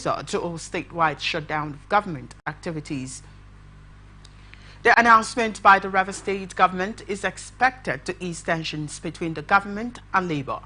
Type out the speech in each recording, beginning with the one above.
resort to a statewide shutdown of government activities. The announcement by the Rivers State government is expected to ease tensions between the government and Labour.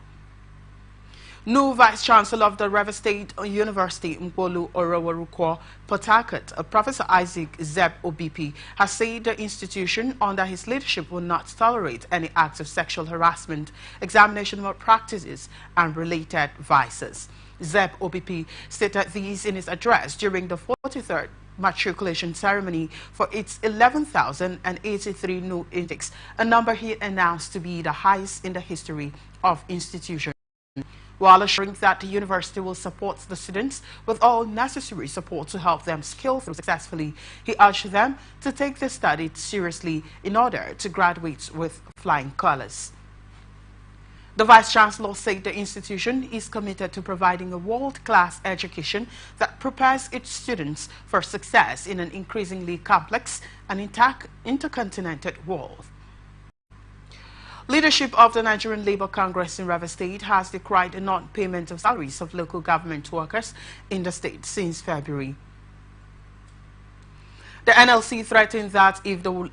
New Vice-Chancellor of the Rivers State University, Nkolu Orowarukwo, Port Harcourt, Professor Isaac Zeb OBP, has said the institution under his leadership will not tolerate any acts of sexual harassment, examination malpractices, and related vices. Zeb OBP stated these in his address during the 43rd matriculation ceremony for its 11,083 new intakes, a number he announced to be the highest in the history of institution. While assuring that the university will support the students with all necessary support to help them scale through successfully, he urged them to take their studies seriously in order to graduate with flying colors. The Vice-Chancellor said the institution is committed to providing a world-class education that prepares its students for success in an increasingly complex and intercontinental world. Leadership of the Nigerian Labour Congress in Rivers State has decried the non-payment of salaries of local government workers in the state since February. The NLC threatened that if the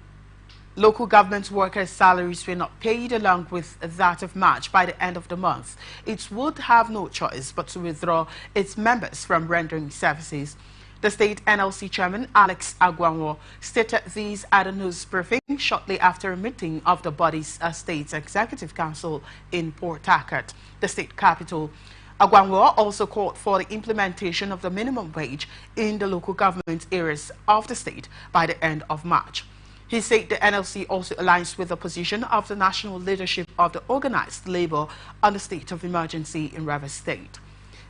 local government workers' salaries were not paid along with that of March by the end of the month, it would have no choice but to withdraw its members from rendering services. The state NLC chairman, Alex Agwanwo, stated these at a news briefing shortly after a meeting of the body's State Executive Council in Port Harcourt, the state capital. Agwanwo also called for the implementation of the minimum wage in the local government areas of the state by the end of March. He said the NLC also aligns with the position of the national leadership of the organized labor on the state of emergency in Rivers State.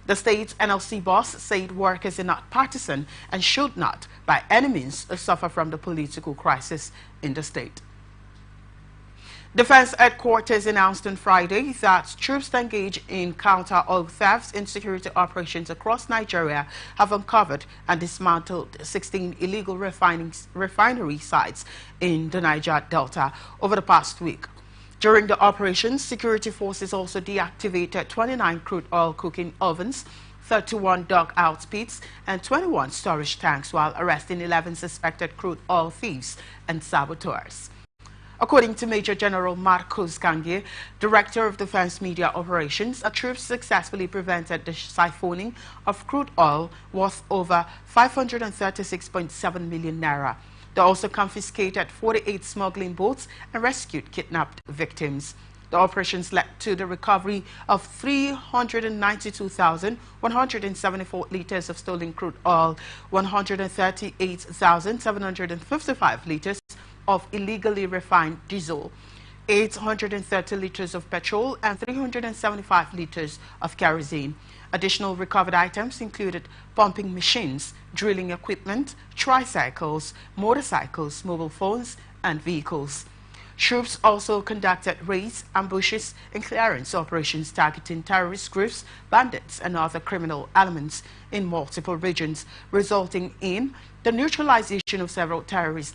The state's NLC boss said workers are not partisan and should not, by any means, suffer from the political crisis in the state. Defense headquarters announced on Friday that troops engaged in counter-oil thefts and security operations across Nigeria have uncovered and dismantled 16 illegal refinery sites in the Niger Delta over the past week. During the operations, security forces also deactivated 29 crude oil cooking ovens, 31 dug-out pits, and 21 storage tanks while arresting 11 suspected crude oil thieves and saboteurs. According to Major General Marcos Kange, Director of Defense Media Operations, troops successfully prevented the siphoning of crude oil worth over 536.7 million naira. They also confiscated 48 smuggling boats and rescued kidnapped victims. The operations led to the recovery of 392,174 liters of stolen crude oil, 138,755 liters of illegally refined diesel, 830 liters of petrol, and 375 liters of kerosene. Additional recovered items included pumping machines, drilling equipment, tricycles, motorcycles, mobile phones, and vehicles. Troops also conducted raids, ambushes, and clearance operations targeting terrorist groups, bandits, and other criminal elements in multiple regions, resulting in the neutralization of several terrorist